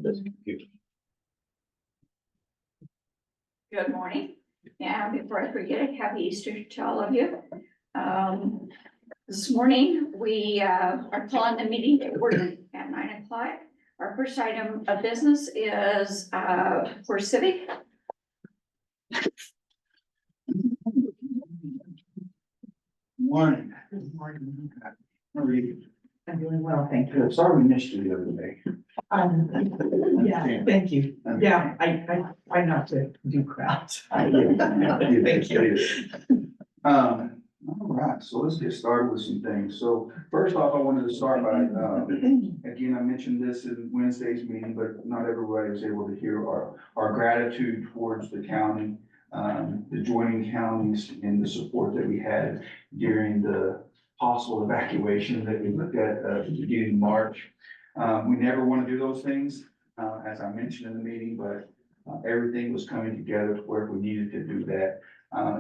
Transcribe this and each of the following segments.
Good morning. Yeah, before I forget, happy Easter to all of you. This morning, we are calling the meeting to order at 9 o'clock. Our first item of business is for civic. Morning. Good morning. How are you? I'm doing well, thank you. Good. Sorry we missed you the other day. Yeah, thank you. Yeah, I try not to do crowds. Thank you. Thank you. All right, so let's get started with some things. So first off, I wanted to start by, again, I mentioned this in Wednesday's meeting, but not everybody was able to hear our gratitude towards the county, the joining counties and the support that we had during the possible evacuation that we looked at, beginning March. We never want to do those things, as I mentioned in the meeting, but everything was coming together to where if we needed to do that,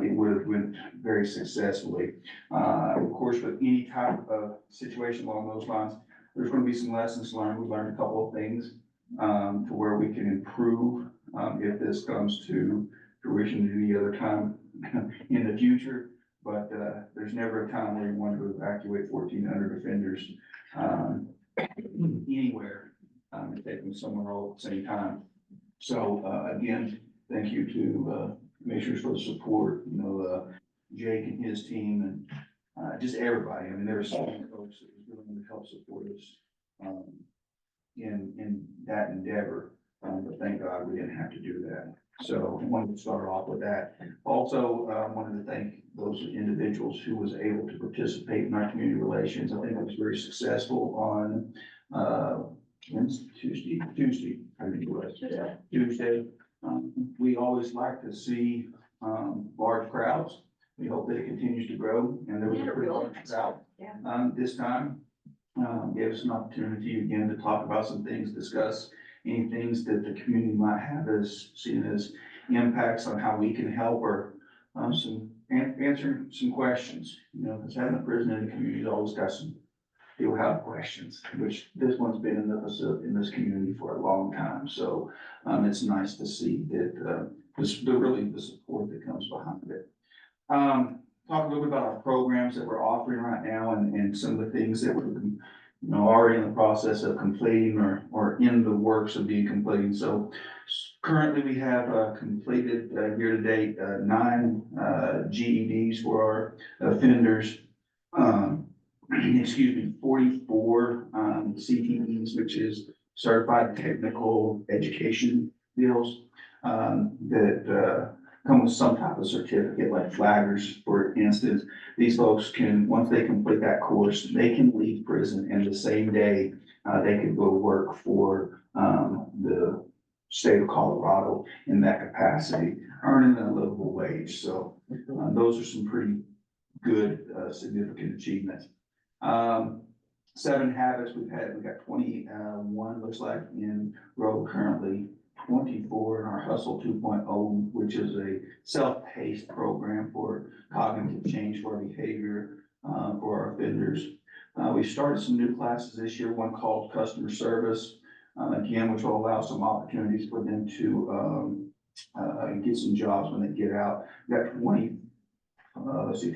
it would have went very successfully. Of course, with any type of situation along those lines, there's going to be some lessons learned. We learned a couple of things to where we can improve if this comes to fruition at any other time in the future. But there's never a time where you want to evacuate 1,400 offenders anywhere and take them somewhere all at the same time. So again, thank you to commissioners for the support, Jake and his team and just everybody. I mean, there were so many folks that was willing to help support us in that endeavor. But thank God we didn't have to do that. So I wanted to start off with that. Also, wanted to thank those individuals who was able to participate in our community relations. I think it was very successful on Tuesday, I think it was. Tuesday. Tuesday. We always like to see large crowds. We hope that it continues to grow, and there was a pretty large crowd. Yeah. This time. Gave us an opportunity again to talk about some things, discuss any things that the community might have as seen as impacts on how we can help, or answering some questions. Because having a prison in the community has always got some people have questions, which this one's been in this community for a long time. So it's nice to see that really the support that comes behind it. Talk a little bit about our programs that we're offering right now and some of the things that we're already in the process of completing or in the works of being completing. So currently we have completed year to date 9 GEDs for our offenders. 44 CTEs, which is Certified Technical Education deals that come with some type of certificate, like flaggers, for instance. These folks can, once they complete that course, they can leave prison, and the same day they can go work for the state of Colorado in that capacity, earning a livable wage. So those are some pretty good, significant achievements. 7 habits we got 21, looks like, enrolled currently. 24 in our Hustle 2.0, which is a self-paced program for cognitive change for our behavior for our offenders. We started some new classes this year, one called Customer Service, again, which will allow some opportunities for them to get some jobs when they get out. We got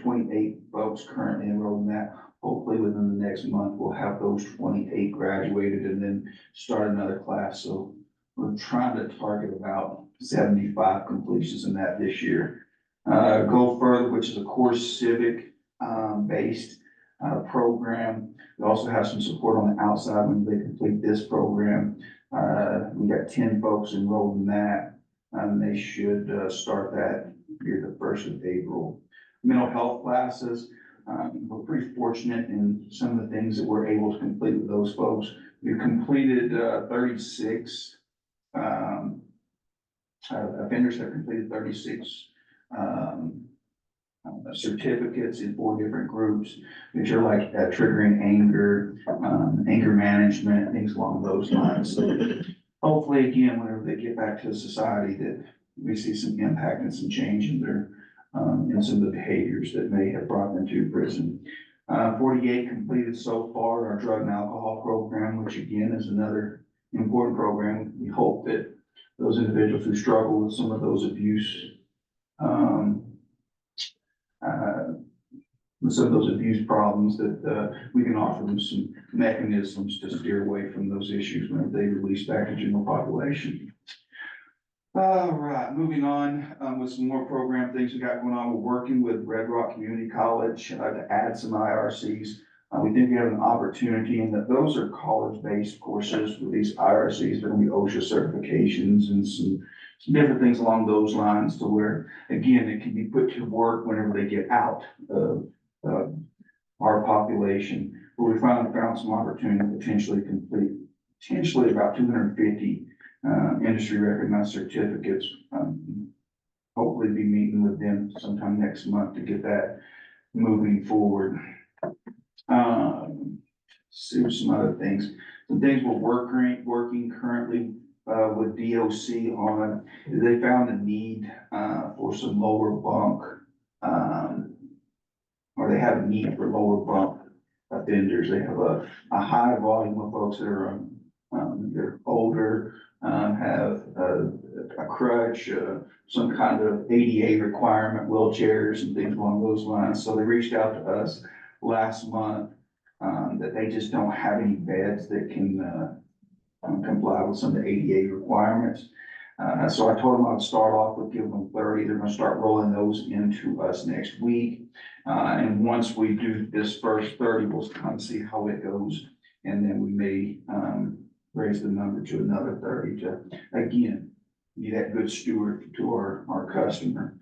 28 folks currently enrolled in that. Hopefully within the next month, we'll have those 28 graduated and then start another class. So we're trying to target about 75 completions in that this year. Go Further, which is a core civic based program. We also have some support on the outside when they complete this program. We got 10 folks enrolled in that. They should start that here the 1st of April. Mental health classes. We're pretty fortunate in some of the things that we're able to complete with those folks. We've completed 36 offenders have completed 36 certificates in 4 different groups, which are like triggering anger, anger management, things along those lines. So hopefully, again, whenever they get back to society, that we see some impact and some change in their in some of the behaviors that may have brought them to prison. 48 completed so far our drug and alcohol program, which again is another important program. We hope that those individuals who struggle with some of those abuse, with some of those abuse problems, that we can offer them some mechanisms to steer away from those issues when they release back to general population. All right, moving on with some more program things we got going on. We're working with Red Rock Community College to add some IRCs. We think we have an opportunity, and that those are college-based courses with these IRCs. There will be OSHA certifications and some different things along those lines, to where, again, it can be put to work whenever they get out of our population. But we finally found some opportunity to potentially complete, potentially about 250 industry recognized certificates. Hopefully be meeting with them sometime next month to get that moving forward. See some other things. Some things we're working currently with DOC on. They found a need for some lower bunk, or they have a need for lower bunk offenders. They have a high volume of folks that are they're older, have a crutch, some kind of ADA requirement, wheelchairs and things along those lines. So they reached out to us last month, that they just don't have any beds that can comply with some of the ADA requirements. So I told them I'd start off with giving them 30. They're gonna start rolling those into us next week. And once we do this first 30, we'll kind of see how it goes. And then we may raise the number to another 30 to, again, be that good steward to our customer.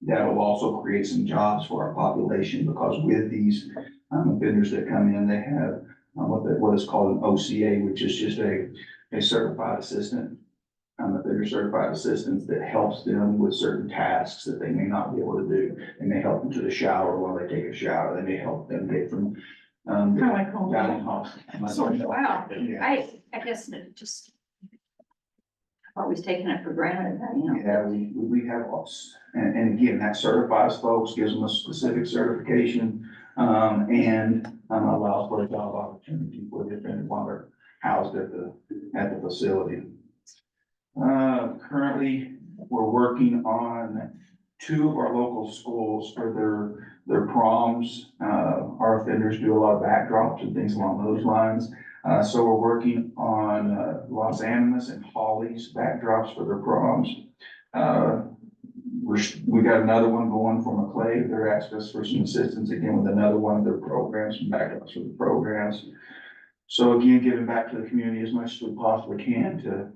That will also create some jobs for our population, because with these offenders that come in, they have what is called an OCA, which is just a certified assistant, offender certified assistants that helps them with certain tasks that they may not be able to do. They may help them to the shower while they take a shower. They may help them get from Kind of like home. dining halls. Wow, Yeah. I guess it just always taken it for granted, you know. Yeah, we have lots, and again, that certifies folks, gives them a specific certification, and allows for a job opportunity for the offender while they're housed at the facility. Currently, we're working on 2 of our local schools for their proms. Our offenders do a lot of backdrops and things along those lines. So we're working on Los Animas and Holly's backdrops for their proms. We got another one going for McClave. They're asking us for some assistance again with another one of their programs, some backdrops for the programs. So again, giving back to the community as much as we possibly can to,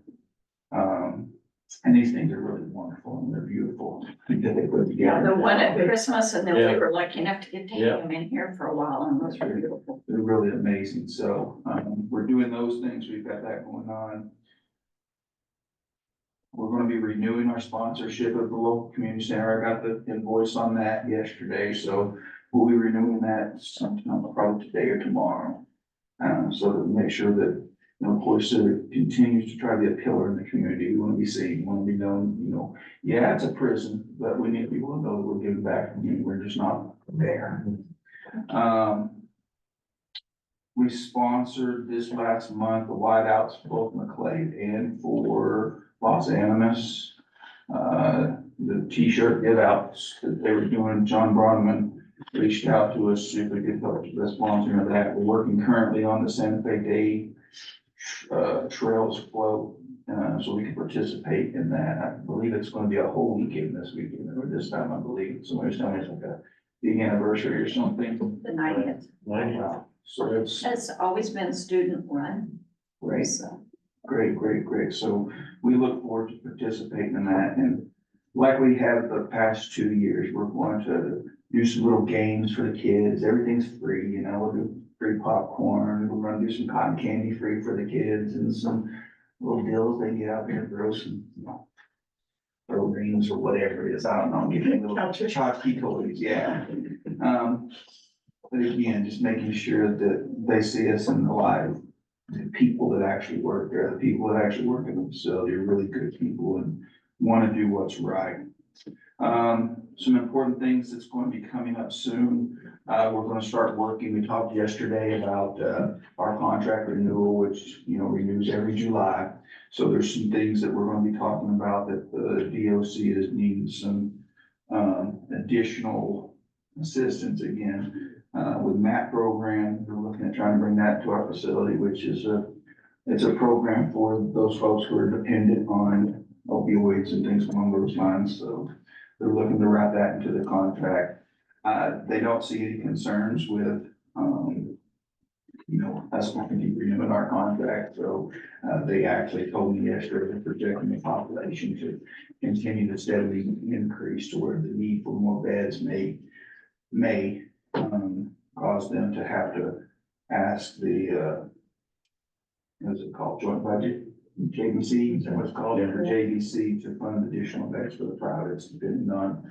and these things are really wonderful and they're beautiful that they put Yeah, together. the one at Christmas, and then we Yeah. were lucky enough to get Yeah. them in here for a while, and those were beautiful. They're really amazing. So, we're doing those things. We've got that going on. We're gonna be renewing our sponsorship of the local community center. I got the invoice on that yesterday, so we'll be renewing that sometime probably today or tomorrow. So to make sure that, you know, of course, it continues to try to be a pillar in the community. We wanna be seen, we wanna be known, you know, yeah, it's a prison, but we need people to know that we're giving back from you. We're just not there. We sponsored this last month, the whiteouts for both McClave and for Los Animas. The t-shirt give outs that they were doing, John Bronman reached out to us, see if we could help with the sponsoring of that. We're working currently on the Santa Fe Day trails float, so we can participate in that. I believe it's gonna be a whole weekend this weekend, or this time, I believe. Somebody's telling me it's like a big anniversary or something. The 90th. Wow. So it's It's always been student run, great. so. Great. So we look forward to participating in that, and like we have the past 2 years, we're going to do some little games for the kids. Everything's free, you know, we'll do free popcorn. We're gonna do some cotton candy free for the kids and some little deals they get out there, throw some, you know, throw rings or whatever it is. I don't know, give them little tchotchke toys, yeah. But again, just making sure that they see us in the light. The people that actually work there, the people that actually work in the facility are really good people and want to do what's right. Some important things that's going to be coming up soon. We're gonna start working. We talked yesterday about, our contract renewal, which, renews every July. So there's some things that we're gonna be talking about that the DOC is needing some, additional assistance again. With MAP program, we're looking at trying to bring that to our facility, which is it's a program for those folks who are dependent on opioids and things along those lines. So they're looking to write that into the contract. They don't see any concerns with, us going to be renewing our contract. So, they actually told me yesterday they're projecting the population to continue to steadily increase to where the need for more beds may cause them to have to ask the, what's it called, joint budget? JBC, is that what it's called? Yeah. For JBC to fund additional beds for the privates, depending on,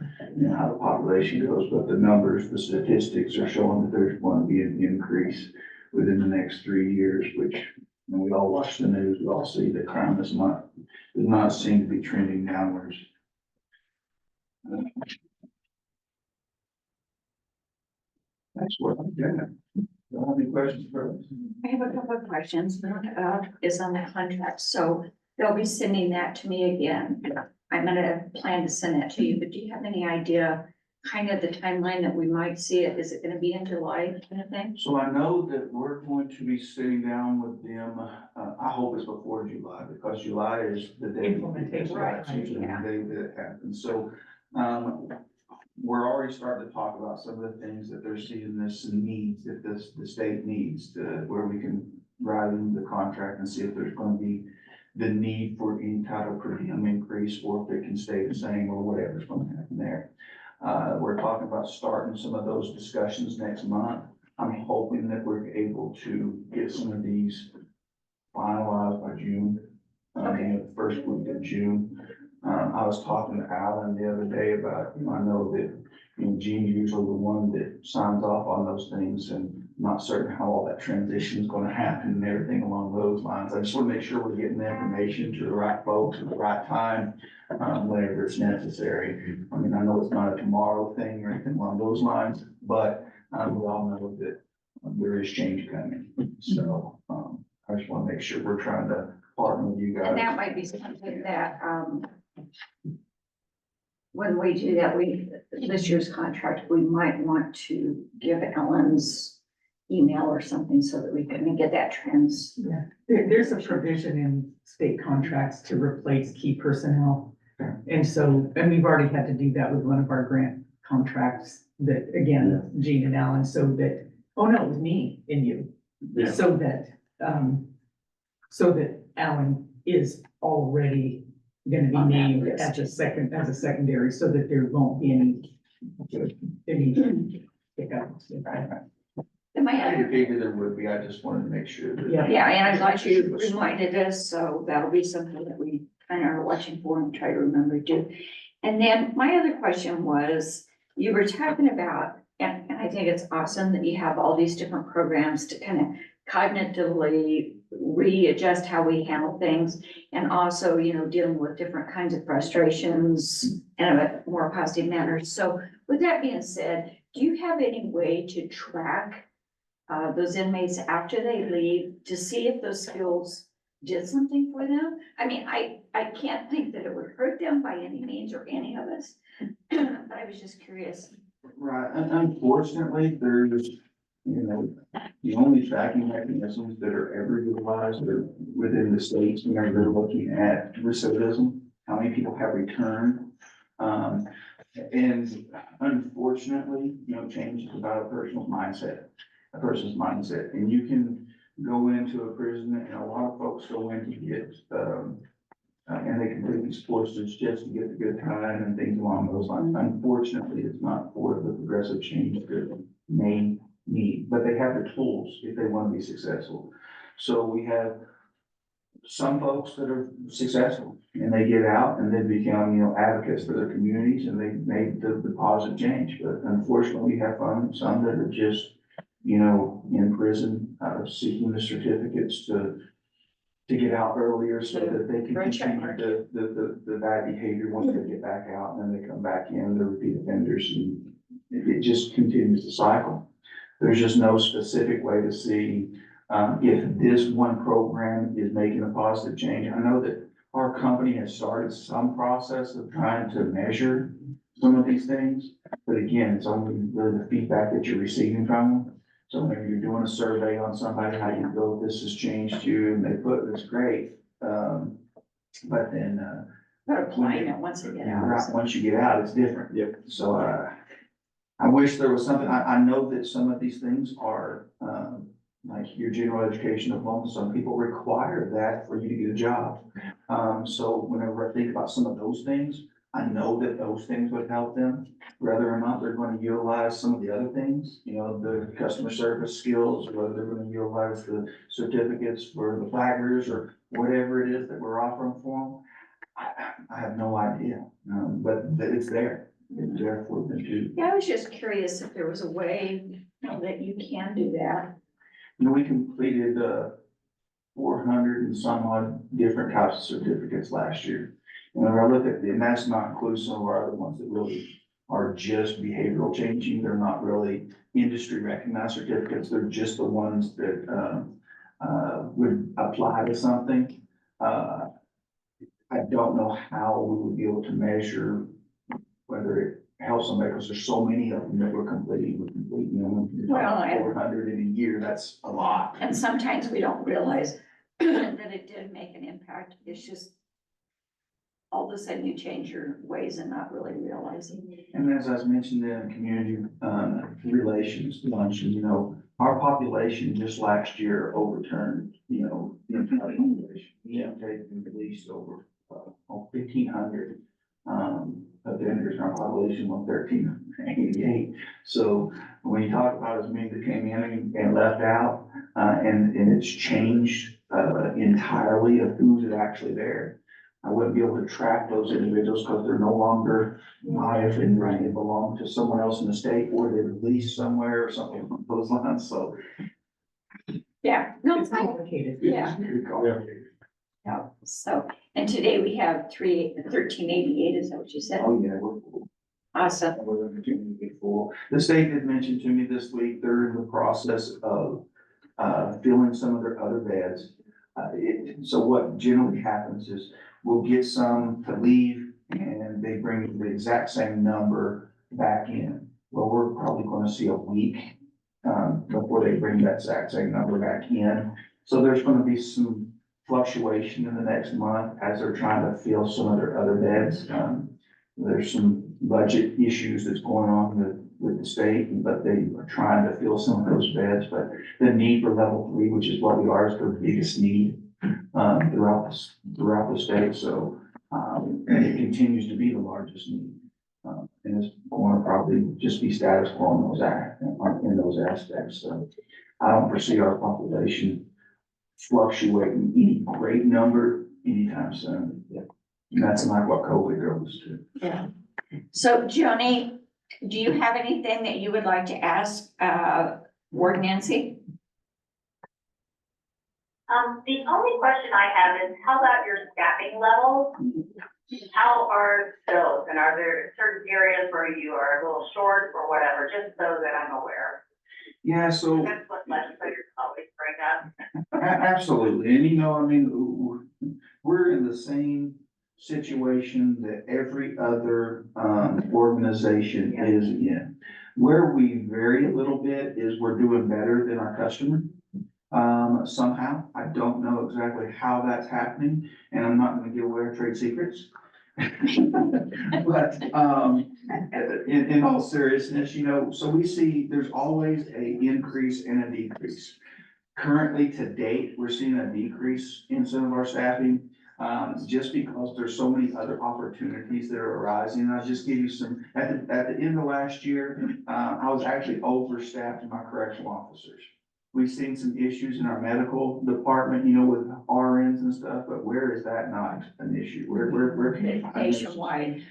how the population goes. But the numbers, the statistics are showing that there's going to be an increase within the next 3 years, which, when we all watch the news, we all see that crime does not seem to be trending downwards. That's what I'm getting. Don't have any questions for us? I have a couple of questions. One, is on the contract, so they'll be sending that to me again. I'm gonna plan to send that to you, but do you have any idea, kind of the timeline that we might see it? Is it gonna be in July kind of thing? So I know that we're going to be sitting down with them, I hope it's before July, because July is the day. Implementation, Right, right, usually the yeah. day that it happens. So, we're already starting to talk about some of the things that they're seeing this needs, that the state needs, where we can write in the contract and see if there's gonna be the need for any type of per diem increase, or if it can stay the same, or whatever's gonna happen there. We're talking about starting some of those discussions next month. I'm hoping that we're able to get some of these finalized by June, the first week of June. I was talking to Alan the other day about, I know that, Gene's usually the one that signs off on those things, and I'm not certain how all that transition is gonna happen and everything along those lines. I just wanna make sure we're getting the information to the right folks at the right time, whenever it's necessary. I mean, I know it's not a tomorrow thing or anything along those lines, but, we all know that there is change coming. So, I just wanna make sure we're trying to partner with you guys. And that might be something that, when we do that, this year's contract, we might want to give Ellen's email or something so that we can get that Yeah, there's a provision in state contracts to replace key personnel. And so, and we've already had to do that with one of our grant contracts that, again, Gene and Alan, so that, oh no, it was me and you. Yeah. So that Alan is already gonna be On that named list. as a secondary, so that there won't be any hiccups. And my I other, figured there would be, I just wanted to make sure that. Yeah. and I'm glad you reminded us, so that'll be something that we kind of are watching for and try to remember to do. And then my other question was, you were talking about, and I think it's awesome that you have all these different programs to kind of cognitively readjust how we handle things. And also, dealing with different kinds of frustrations in a more positive manner. So with that being said, do you have any way to track those inmates after they leave to see if those skills did something for them? I mean, I can't think that it would hurt them by any means or any of us, but I was just curious. Right, and unfortunately, there's, the only tracking mechanisms that are ever utilized are within the states when they're looking at recidivism, how many people have returned. And unfortunately, change is about a person's mindset, and you can go into a prison, and a lot of folks go in to get, and they complete these courses just to get the good time and things along those lines. Unfortunately, it's not for the progressive change that they need, but they have the tools if they want to be successful. So we have some folks that are successful and they get out and they become, advocates for their communities, and they make the positive change. But unfortunately, we have some that are just, in prison, seeking the certificates to to get out earlier so that they can For a check continue the bad behavior once they get back out, and then they come back in, they're repeat offenders, and it just continues the cycle. There's just no specific way to see, if this one program is making a positive change. I know that our company has started some process of trying to measure some of these things, but again, it's only really the feedback that you're receiving from them. So maybe you're doing a survey on somebody, how you feel this has changed you, and they put this great. But then, But applying it once they get out. right, once you get out, it's different. Yep. So, I wish there was something, I know that some of these things are, like your general education diploma, some people require that for you to get a job. So whenever I think about some of those things, I know that those things would help them, whether or not they're going to utilize some of the other things, you know, the customer service skills, or whether they're going to utilize the certificates for the flaggers or whatever it is that we're offering for them. I have no idea, but it's there. It's there for them too. Yeah, I was just curious if there was a way, you know, that you can do that. You know, we completed, 400 and some odd different types of certificates last year. And when I look at, and that's not include some of our other ones that really are just behavioral changing. They're not really industry recognized certificates. They're just the ones that, would apply to something. I don't know how we would be able to measure whether it helps somebody, because there's so many of them that we're completing, you know, Well, and- 400 in a year, that's a lot. And sometimes we don't realize that it did make an impact. It's just all of a sudden you change your ways and not really realizing. And as I was mentioned in community, relations luncheon, you know, our population just last year overturned, you know, the entire population. We have taken at least over, 1,500, offenders in our population, 1,388. So when you talk about as many that came in and left out, and it's changed, entirely of who's actually there. I wouldn't be able to track those individuals because they're no longer my offenders. They belong to someone else in the state, or they're released somewhere or something along those lines, so. Yeah, no, It's complicated. Yeah. Yeah, so, and today we have 1388, is that what you said? Oh, yeah, Awesome. we're going to continue to be full. The state did mention to me this week, they're in the process of, filling some of their other beds. So what generally happens is we'll get some to leave and they bring the exact same number back in. Well, we're probably gonna see a week, before they bring that exact same number back in. So there's gonna be some fluctuation in the next month as they're trying to fill some of their other beds. There's some budget issues that's going on with the state, but they are trying to fill some of those beds. But the need for level 3, which is what we are, is the biggest need, throughout the state. So, and it continues to be the largest need. And it's going to probably just be status quo in those aspects. So I don't foresee our population fluctuating any great number anytime soon. And that's not what COVID goes to. Yeah. So Joni, do you have anything that you would like to ask, Ward Nancy? The only question I have is, how about your staffing levels? How are those? And are there certain areas where you are a little short or whatever, just so that I'm aware? Yeah, so. That's what legislators always bring up. Absolutely, and you know, I mean, we're in the same situation that every other, organization is in. Where we vary a little bit is we're doing better than our customer. Somehow, I don't know exactly how that's happening, and I'm not gonna give away our trade secrets. But, in all seriousness, you know, so we see there's always a increase and a decrease. Currently, to date, we're seeing a decrease in some of our staffing, just because there's so many other opportunities that are arising. I'll just give you some, at the end of last year, I was actually overstaffed in my correctional officers. We've seen some issues in our medical department, you know, with RNs and stuff, but where is that not an issue? We're Nationwide.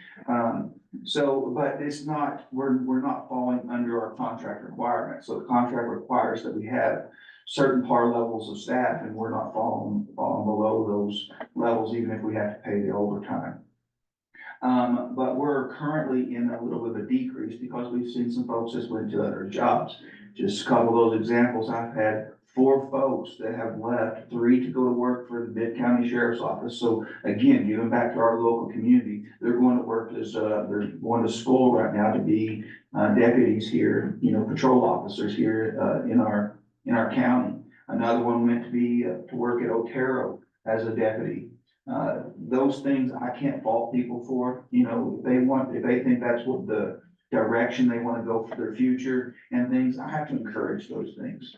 So, but it's not, we're not falling under our contract requirements. So the contract requires that we have certain par levels of staff, and we're not falling below below those levels, even if we have to pay the overtime. But we're currently in a little bit of a decrease because we've seen some folks that went to other jobs. Just a couple of those examples, I've had 4 folks that have left, 3 to go to work for the Mid-County Sheriff's Office. So again, giving back to our local community, they're going to work as, they're going to school right now to be deputies here, you know, patrol officers here in our county. Another one went to be, to work at Otero as a deputy. Those things I can't fault people for, you know, if they think that's what the direction they want to go for their future and things, I have to encourage those things.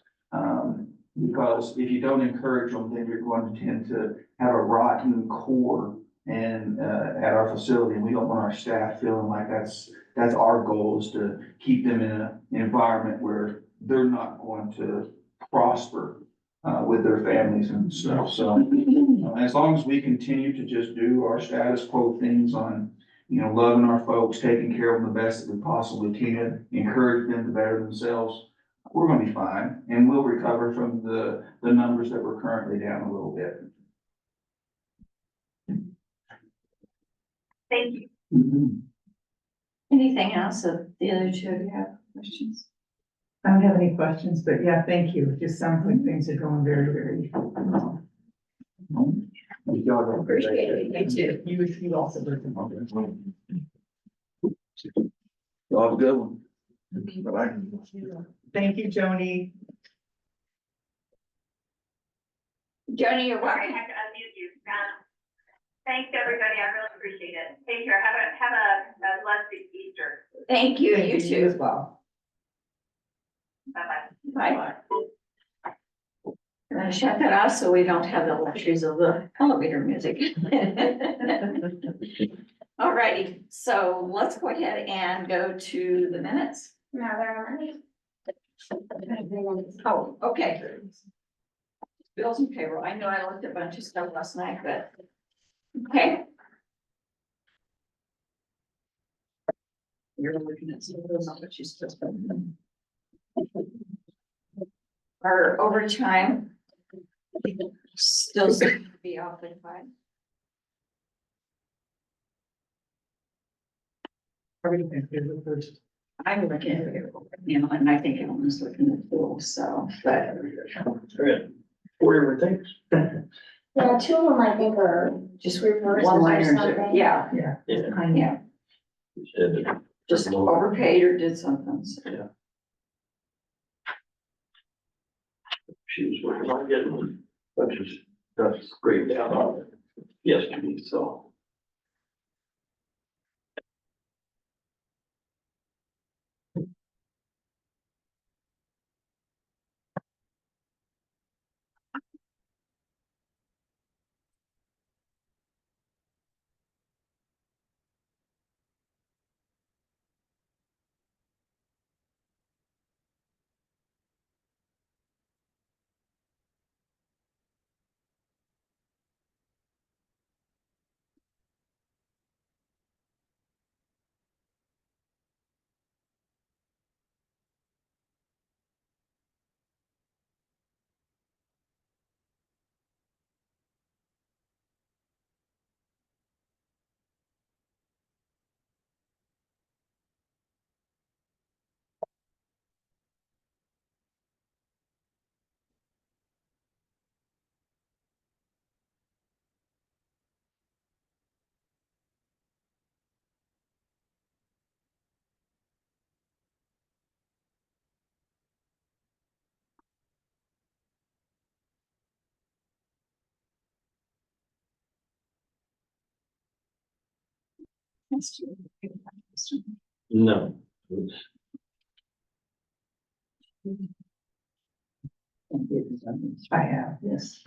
Because if you don't encourage them, then you're going to tend to have a rotten core and, at our facility, and we don't want our staff feeling like that's our goal, is to keep them in an environment where they're not going to prosper, with their families and stuff. So, as long as we continue to just do our status quo things on, you know, loving our folks, taking care of them the best that we possibly can, encourage them to better themselves, we're gonna be fine, and we'll recover from the numbers that we're currently down a little bit. Thank you. Mhm. Anything else of the other two of you have questions? I don't have any questions, but yeah, thank you. It just sounds like things are going very, very well. Appreciate it, me too. You also. Y'all have a good one. Bye-bye. Thank you, Joni. Joni, you're Sorry, I welcome. had to unmute you. Thanks, everybody. I really appreciate it. Take care. Have a blessed Easter. Thank you, Thank you You as too. well. Bye-bye. Bye. I'm gonna shut that off so we don't have the luxuries of the elevator music. Alrighty, so let's go ahead and go to the minutes. Now they're Oh, okay. Bills and payroll. I know I looked at a bunch of stuff last night, but, okay. You're looking at some of those, not what you supposed to. Our overtime still seems to be awfully high. Everything is the first. I'm looking at it, you know, and I think everyone's looking at it, so, but. Four different things. Yeah, 2 of them I think are just reversed One or liners, something. yeah, Yeah. Yeah. yeah, You said that. just overpaid or did something, so. She was working on getting a bunch of stuff straightened out on it yesterday, so. No. It's- I have, yes.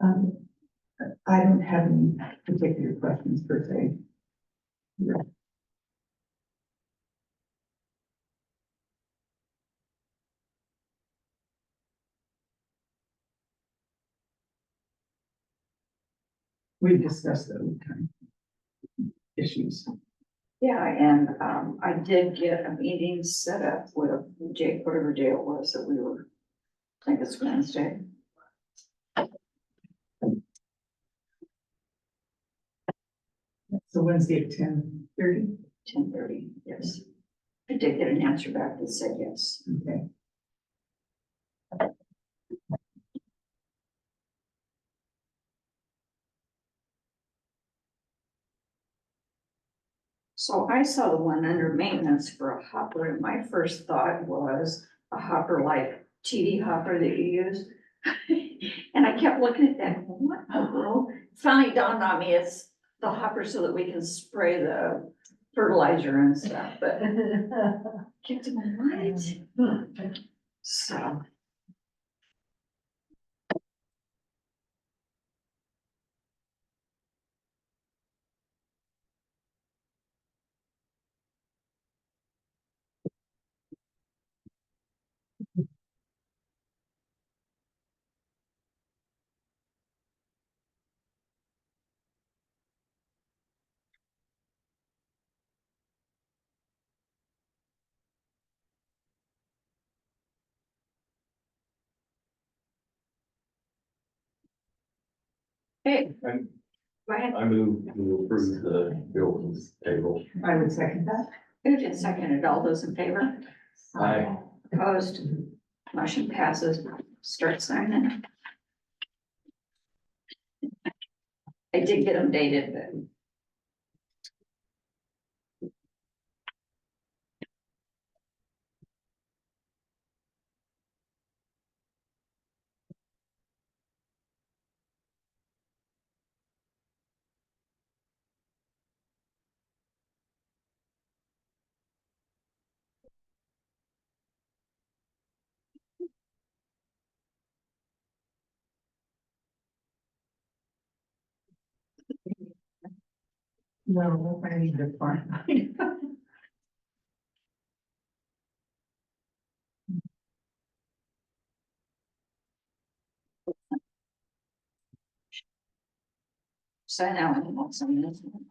Um, I don't have any particular questions per se. We discussed the overtime issues. Yeah, and, I did get a meeting set up with Jake, whatever day it was that we were, I think it's Wednesday. So Wednesday at 10:30. 10:30, yes. I did get an answer back that said yes. Okay. So I saw the one under maintenance for a hopper, and my first thought was a hopper like TV hopper that you use. And I kept looking at that, going, what in the world? Finally dawned on me, it's the hopper so that we can spray the fertilizer and stuff, but kept in what? So. Hey, I'm- go ahead. I move to approve the bills table. I would second that. Moved and seconded. All those in favor? Aye. Opposed? Motion passes. Start signing. I did get them dated, but. No, I need to find. Sign out and won't sign this one.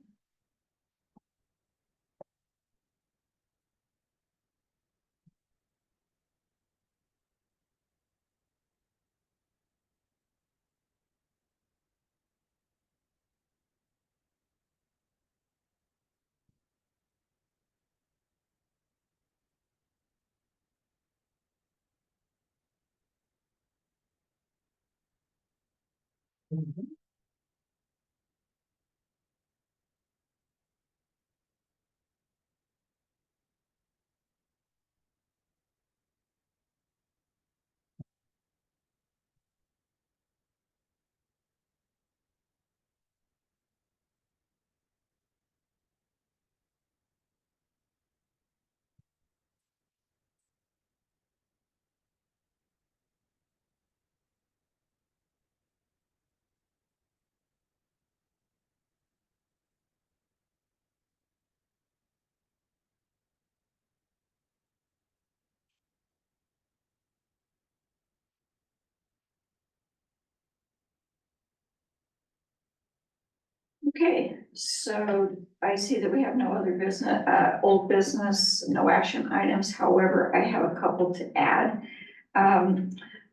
Okay, so I see that we have no other business, old business, no action items. However, I have a couple to add.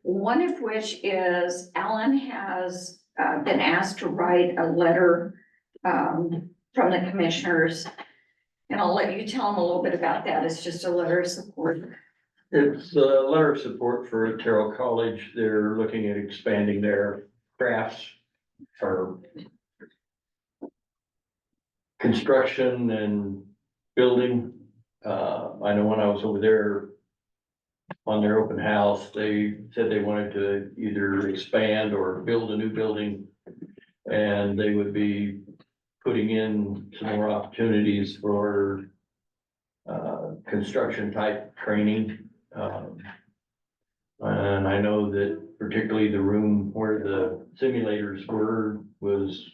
One of which is Alan has been asked to write a letter from the commissioners. And I'll let you tell him a little bit about that. It's just a letter of support. It's a letter of support for Otero College. They're looking at expanding their crafts or construction and building. I know when I was over there on their open house, they said they wanted to either expand or build a new building. And they would be putting in some more opportunities for construction type training. And I know that particularly the room where the simulators were was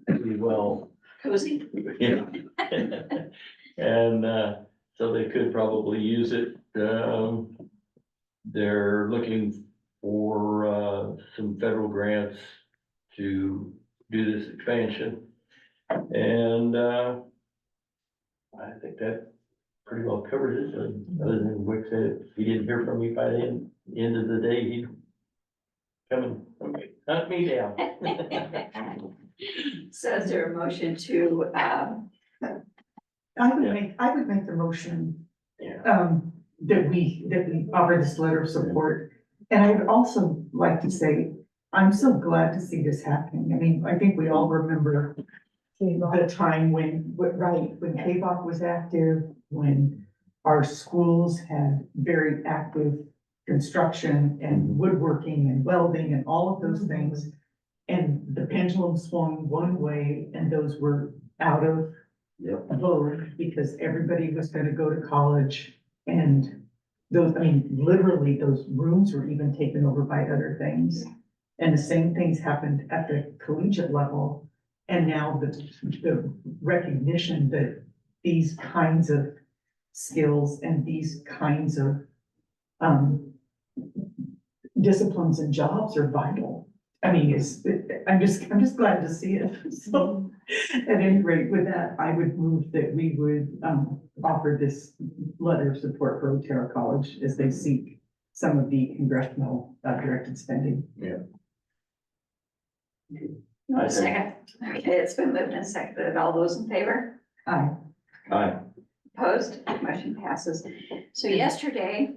pretty well, Cozy. you know. And so they could probably use it. They're looking for some federal grants to do this expansion. And I think that pretty well covers it. Other than Wick said, if he didn't hear from me by the end of the day, he'd come and hunt me down. So is there a motion to, I would make the motion, Yeah. that we offer this letter of support. And I would also like to say, I'm so glad to see this happening. I mean, I think we all remember the time when KBOC was active, when our schools had very active construction and woodworking and welding and all of those things. And the pendulum swung one way and those were out of vogue because everybody was gonna go to college. And those, I mean, literally those rooms were even taken over by other things. And the same things happened at the collegiate level. And now the recognition that these kinds of skills and these kinds of disciplines and jobs are vital. I mean, I'm just glad to see it. So at any rate, with that, I would move that we would offer this letter of support for Otero College as they seek some of the congressional directed spending. Yeah. one second? Okay, it's been moved and seconded. All those in favor? Aye. Aye. Opposed? Motion passes. So yesterday,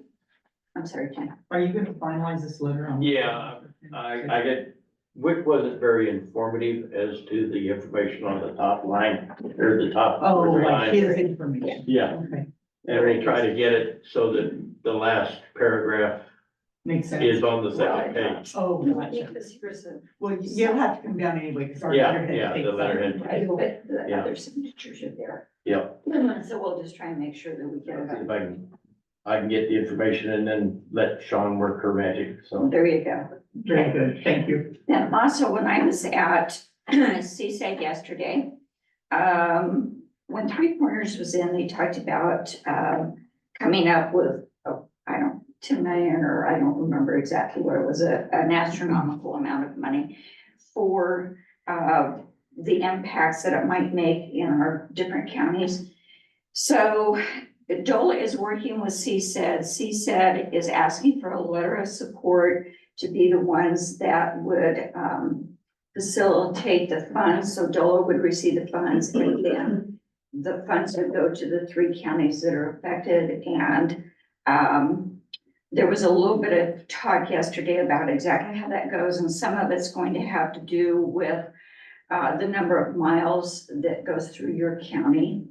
I'm sorry, Jen. Are you gonna finalize this letter on? Yeah, I get, Wick wasn't very informative as to the information on the top line, or the top. Oh, three like lines. his information. Yeah, Okay, and we try to get it so that the last paragraph makes sense. is on the second page. Oh, gotcha. Because here's a. Well, you'll have to come down anyway, because our Yeah, letterhead yeah, the takes letterhead. Right, but the Yeah. other signatures are there. Yep, So we'll just try and make sure that we get it. if I can get the information and then let Sean work her magic, so. There you go. Very good, thank you. Then also, when I was at CSAG yesterday, when Three Corners was in, they talked about, coming up with, I don't, 10 million, or I don't remember exactly what it was, an astronomical amount of money for, the impacts that it might make in our different counties. So DOLA is working with CSED. CSED is asking for a letter of support to be the ones that would facilitate the funds. So DOLA would receive the funds, and then the funds would go to the 3 counties that are affected. And there was a little bit of talk yesterday about exactly how that goes, and some of it's going to have to do with the number of miles that goes through your county.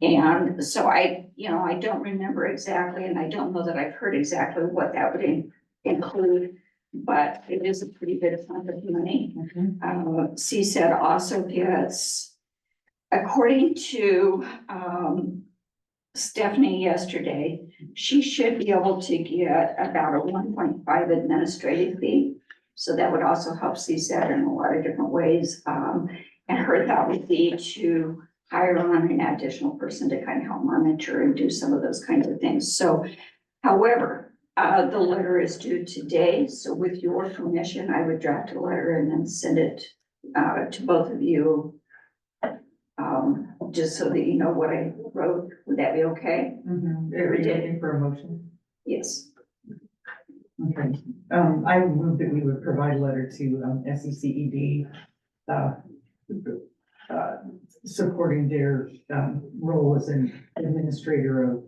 And so I don't remember exactly, and I don't know that I've heard exactly what that would include, but it is a pretty bit of fund of money. CSED also gets, according to Stephanie yesterday, she should be able to get about a 1.5 administrative fee. So that would also help CSED in a lot of different ways. And her thought would be to hire on an additional person to kind of help monitor and do some of those kinds of things. So, however, the letter is due today. So with your permission, I would draft a letter and then send it to both of you. Just so that you know what I wrote, would that be okay? Are you looking for a motion? Yes. Okay, I would move that we would provide a letter to, SECED, supporting their, role as an administrator of,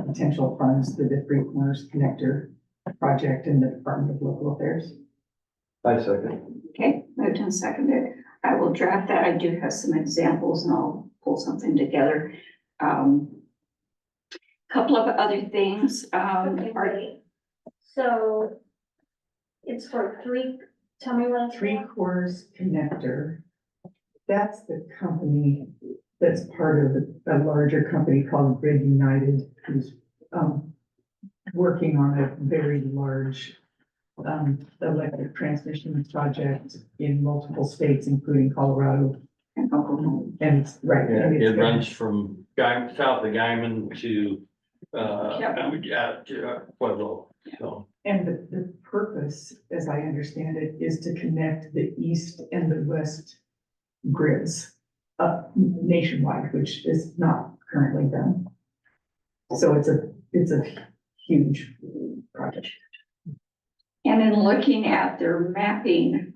potential funds for the Three Corners Connector project in the Department of Local Affairs. I second. Okay, moved and seconded. I will draft that. I do have some examples and I'll pull something together. Couple of other things, Okay, wait. So it's for tell me what it's Three for. Corners Connector, that's the company that's part of a larger company called Grid United, who's, working on a very large, electric transmission project in multiple states, including Colorado. and Oklahoma. And it's, right. Yeah, and it's it runs from south of Guyman to, Yep. to Pueblo, so. And the purpose, as I understand it, is to connect the east and the west grids up nationwide, which is not currently done. So it's a huge project. And in looking at their mapping,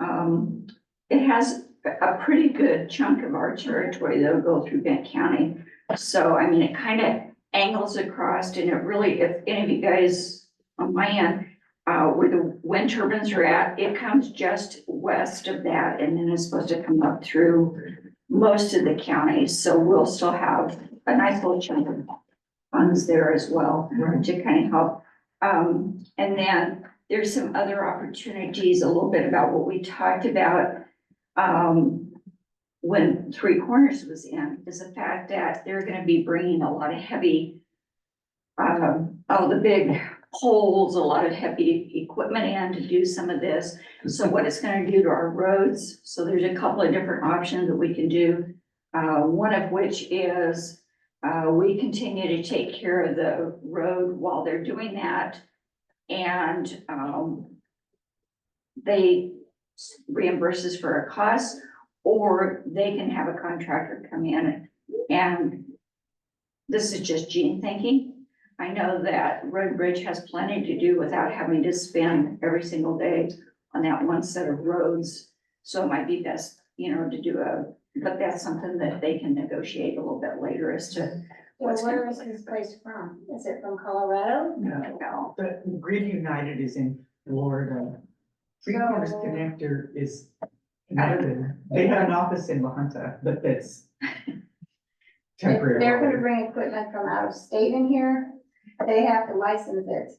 it has a pretty good chunk of our territory that'll go through Benton County. So, I mean, it kind of angles across and it really, if any of you guys on my end, where the wind turbines are at, it comes just west of that and then it's supposed to come up through most of the counties. So we'll still have a nice little chunk of funds there as well to kind of help. And then there's some other opportunities, a little bit about what we talked about, when Three Corners was in, is the fact that they're gonna be bringing a lot of heavy, the big poles, a lot of heavy equipment in to do some of this. So what it's gonna do to our roads, so there's a couple of different options that we can do. One of which is, we continue to take care of the road while they're doing that. And, they reimburse us for our costs, or they can have a contractor come in. And this is just Gene thinking. I know that Road and Bridge has plenty to do without having to spend every single day on that one set of roads. So it might be best, to do but that's something that they can negotiate a little bit later as to what's So where gonna is look this like. place from? Is it from Colorado? No, but Grid United is in Florida. Three Corners So- Connector is Canada. They have an office in La Junta, but that's If temporary. they're gonna bring equipment from out of state in here, they have to license it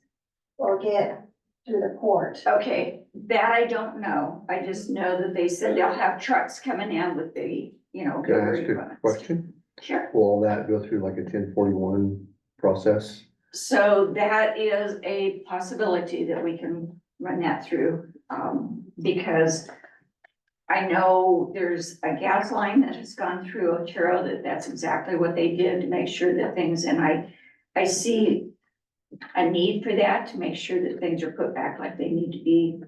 or get through the port. Okay, that I don't know. I just know that they said they'll have trucks coming in with the, Can I bigger ask a equipment. question? Sure. Will all that go through like a 1041 process? So that is a possibility that we can run that through, because I know there's a gas line that has gone through Otero, that's exactly what they did to make sure that things, and I see a need for that to make sure that things are put back like they need to be.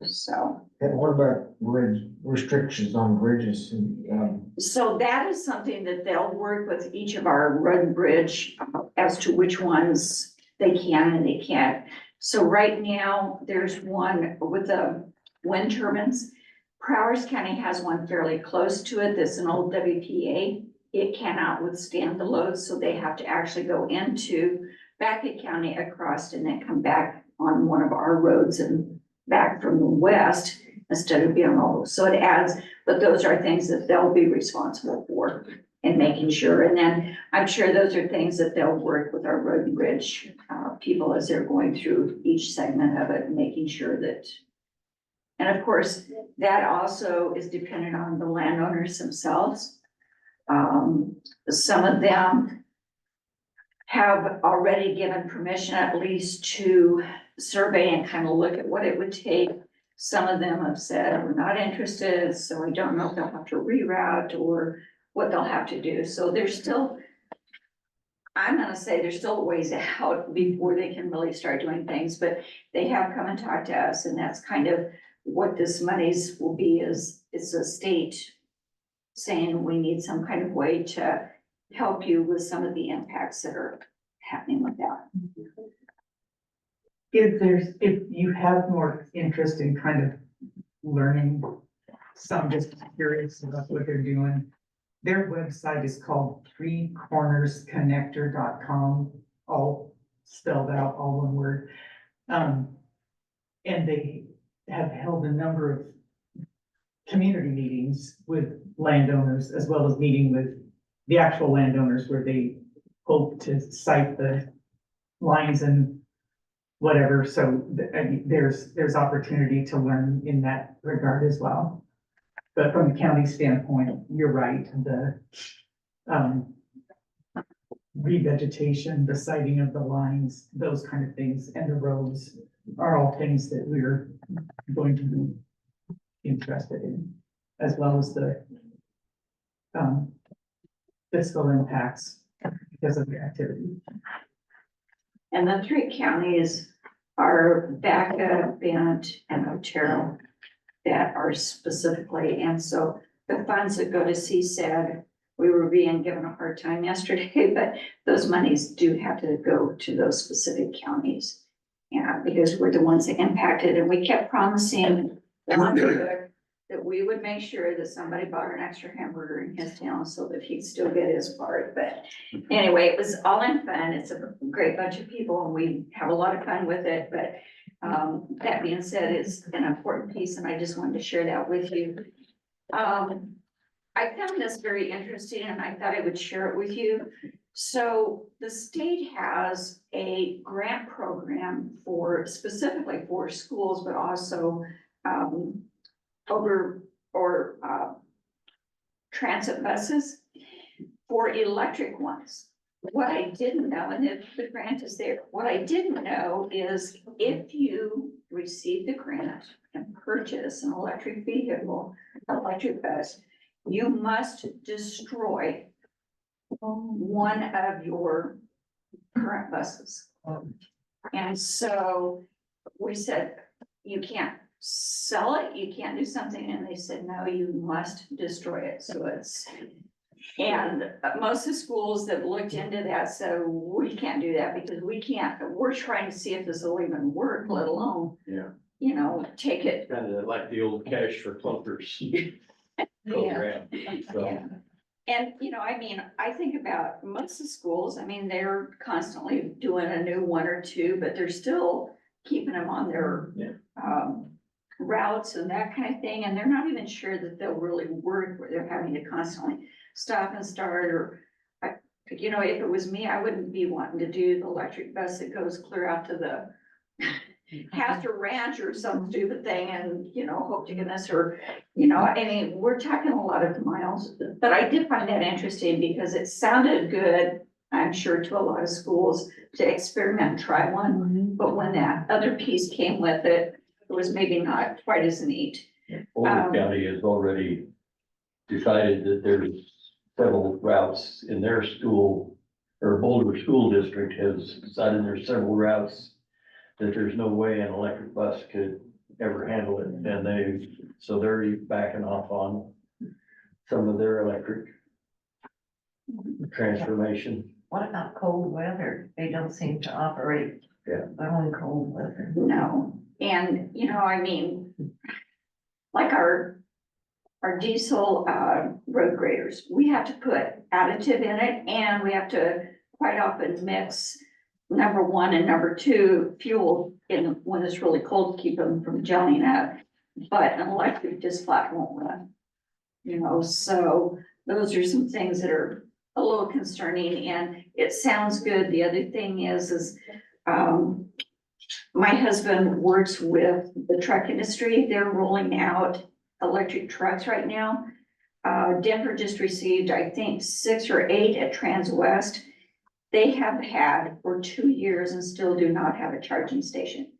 So. And what about restrictions on bridges So that is something that they'll work with each of our road and bridge as to which ones they can and they can't. So right now, there's one with the wind turbines. Prowers County has one fairly close to it. That's an old WPA. It cannot withstand the load, so they have to actually go into Backett County across and then come back on one of our roads and back from the west instead of being on. So it adds, but those are things that they'll be responsible for and making sure. And then I'm sure those are things that they'll work with our road and bridge people as they're going through each segment of it, making sure that. And of course, that also is dependent on the landowners themselves. Some of them have already given permission at least to survey and kind of look at what it would take. Some of them have said, we're not interested, so I don't know if they'll have to reroute or what they'll have to do. So there's still, I'm gonna say there's still a ways out before they can really start doing things, but they have come and talked to us, and that's kind of what this monies will be is, it's a state saying we need some kind of way to help you with some of the impacts that are happening with that. If you have more interest in kind of learning, some just curious about what they're doing. Their website is called threecornersconnector.com, all spelled out, all one word. And they have held a number of community meetings with landowners, as well as meeting with the actual landowners where they hope to cite the lines and whatever. So I mean, there's opportunity to learn in that regard as well. But from the county standpoint, you're right, the revegetation, the siting of the lines, those kind of things, and the roads are all things that we're going to be interested in, as well as the fiscal impacts because of the activity. And the three counties are Baca, Bent, and Otero that are specifically, and so the funds that go to CSAD, we were being given a hard time yesterday, but those monies do have to go to those specific counties. Yeah, because we're the ones that impacted, and we kept promising that we would make sure that somebody bought an extra hamburger in his town so that he'd still get his part. But anyway, it was all in fun. It's a great bunch of people and we have a lot of fun with it. But that being said, it's an important piece and I just wanted to share that with you. I found this very interesting and I thought I would share it with you. So the state has a grant program for specifically for schools, but also transit buses for electric ones. What I didn't know, and if the grant is there, what I didn't know is if you receive the grant and purchase an electric vehicle, electric bus, you must destroy one of your current buses. And so we said, you can't sell it, you can't do something, and they said, no, you must destroy it. So it's, and most of the schools that looked into that said, we can't do that because we can't, we're trying to see if this will even work, let alone, Yeah. you know, take it. Kind of like the old cash for clunkers program. So, Yeah. And, you know, I mean, I think about most of the schools, I mean, they're constantly doing a new one or two, but they're still keeping them on their routes and that kind of thing, and they're not even sure that they'll really work where they're having to constantly stop and start, or you know, if it was me, I wouldn't be wanting to do the electric bus that goes clear out to the Castor Ranch or some stupid thing and, you know, hope to goodness, or, you know, I mean, we're talking a lot of miles, but I did find that interesting because it sounded good, I'm sure, to a lot of schools to experiment and try one, but when that other piece came with it, it was maybe not quite as neat. Boulder County has already decided that there's several routes in their school, or Boulder School District has decided there's several routes that there's no way an electric bus could ever handle it, and so they're backing off on some of their electric transformation. What about cold weather? They don't seem to operate. Yeah. Well, in cold weather. No, and, you know, I mean, like our diesel, road graders, we have to put additive in it and we have to quite often mix number one and number two fuel in when it's really cold to keep them from gelling up. But an electric just flat won't run, you know, so those are some things that are a little concerning and it sounds good. The other thing is, my husband works with the truck industry. They're rolling out electric trucks right now. Denver just received, I think, 6 or 8 at Transwest. They have had for 2 years and still do not have a charging station.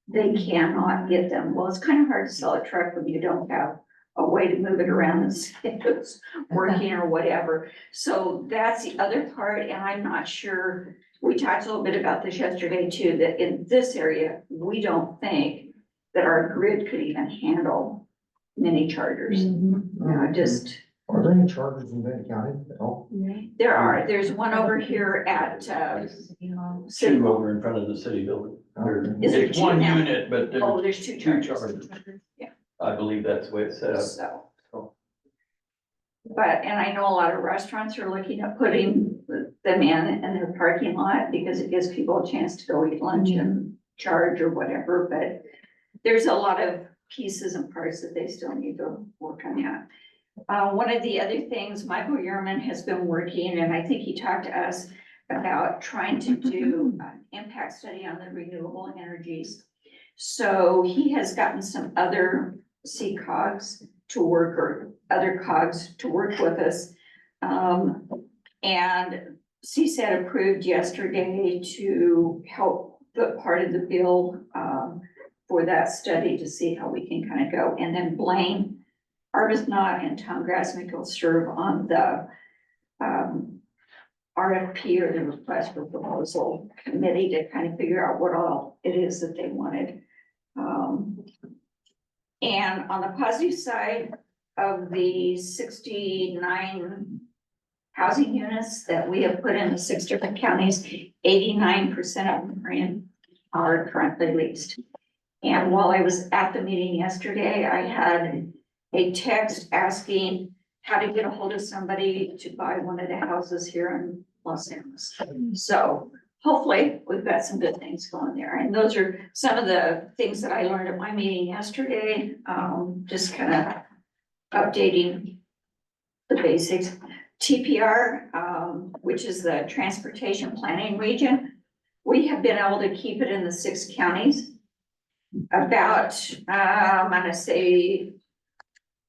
They cannot get them. Well, it's kind of hard to sell a truck when you don't have a way to move it around and see if it's working or whatever. So that's the other part, and I'm not sure. We talked a little bit about this yesterday too, that in this area, we don't think that our grid could even handle many chargers. Just, Are there any chargers in Benton County at all? there's one over here at, City Hall. City Two Hall. over in front of the city building. Is there It's two one now? unit, but Oh, there's there's two two chargers. chargers. I believe that's the way it's set up. So. But, and I know a lot of restaurants are looking at putting them in their parking lot because it gives people a chance to go eat lunch and charge or whatever, but there's a lot of pieces and parts that they still need to work on that. One of the other things, Michael Yerman has been working, and I think he talked to us about trying to do an impact study on the renewable energies. So he has gotten some other CCOGs to work, or other COGs to work with us. And CSAT approved yesterday to help put part of the bill for that study to see how we can kind of go. And then Blaine Arbuthnot and Tom Grasmick will serve on the RFP, or the request for proposal committee, to kind of figure out what all it is that they wanted. And on the positive side of the 69 housing units that we have put in the 6 different counties, 89% of them are currently leased. And while I was at the meeting yesterday, I had a text asking how to get a hold of somebody to buy one of the houses here in Los Angeles. So hopefully we've got some good things going there. And those are some of the things that I learned at my meeting yesterday. Just kind of updating the basics. TPR, which is the Transportation Planning Region, we have been able to keep it in the 6 counties. About, I'm gonna say,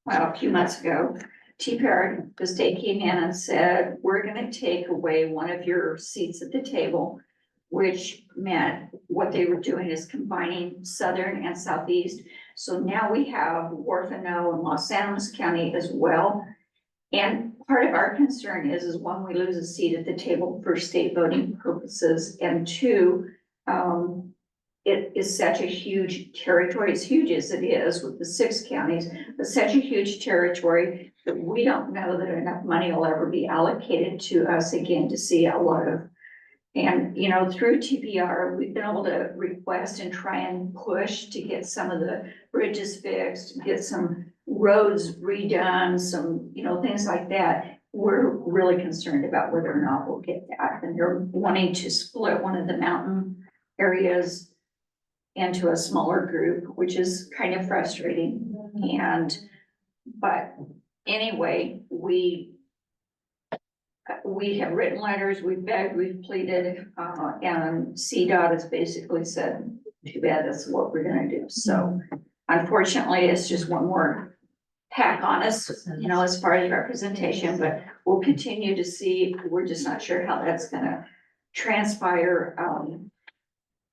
well, a few months ago, TPR, the state came in and said, we're gonna take away one of your seats at the table, which meant what they were doing is combining Southern and Southeast. So now we have Orfano and Los Angeles County as well. And part of our concern is when we lose a seat at the table for state voting purposes, and two, it is such a huge territory, as huge as it is with the 6 counties, but such a huge territory that we don't know that enough money will ever be allocated to us again to see a lot of. And, you know, through TPR, we've been able to request and try and push to get some of the bridges fixed, get some roads redone, some, you know, things like that. We're really concerned about whether or not we'll get that. And they're wanting to split one of the mountain areas into a smaller group, which is kind of frustrating. But anyway, we have written letters, we've begged, we've pleaded, and CDOT has basically said, too bad, that's what we're gonna do. So unfortunately, it's just one more pack on us, you know, as far as representation, but we'll continue to see. We're just not sure how that's gonna transpire.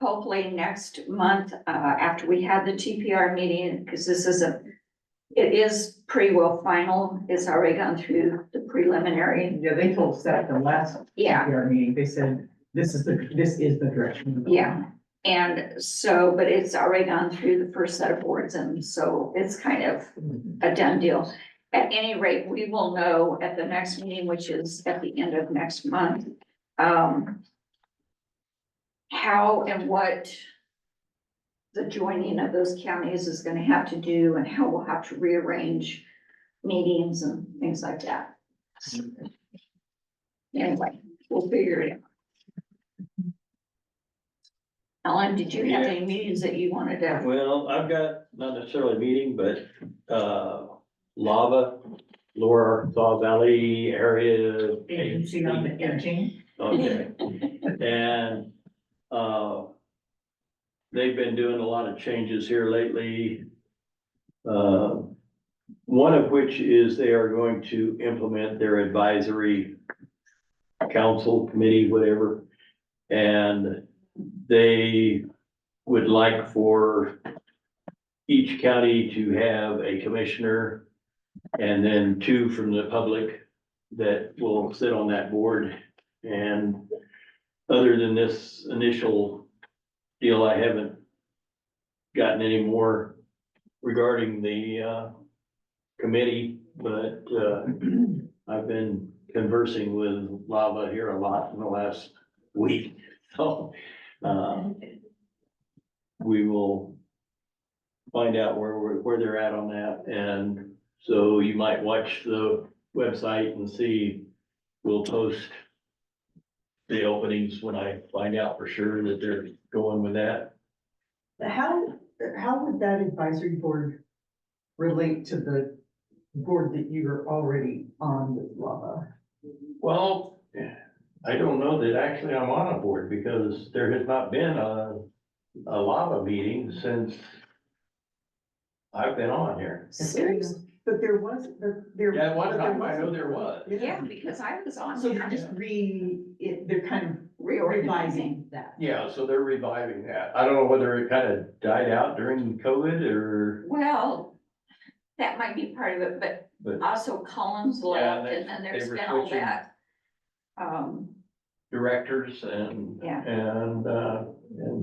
Hopefully next month, after we have the TPR meeting, because it is pretty well final. It's already gone through the preliminary. Yeah, they told us that at the last Yeah. TPR meeting, they said, this is the direction. Yeah, and so, but it's already gone through the first set of boards, and so it's kind of a done deal. At any rate, we will know at the next meeting, which is at the end of next month, how and what the joining of those counties is gonna have to do, and how we'll have to rearrange meetings and things like that. Anyway, we'll figure it out. Ellen, did you have any meetings that you wanted to? Well, I've got not necessarily a meeting, but, Lava, Lower Arkansas Valley area. Agency on the aging. Okay, and, they've been doing a lot of changes here lately. One of which is they are going to implement their advisory council committee, whatever. And they would like for each county to have a commissioner and then 2 from the public that will sit on that board. And other than this initial deal, I haven't gotten any more regarding the, committee, but, I've been conversing with Lava here a lot in the last week, so, we will find out where they're at on that, and so you might watch the website and see, we'll post the openings when I find out for sure that they're going with that. How would that advisory board relate to the board that you're already on with Lava? Well, I don't know that actually I'm on a board because there has not been a Lava meeting since I've been on here. Seriously? But there was, there. Yeah, one but time there I know was- there was. Yeah, because I was on. So there. they're just they're kind of Reorganizing. revising that. Yeah, so they're reviving that. I don't know whether it kind of died out during COVID or, Well, that might be part of it, but but also Collins Yeah, left they- and then there's they were been all switching. that. directors and, Yeah. and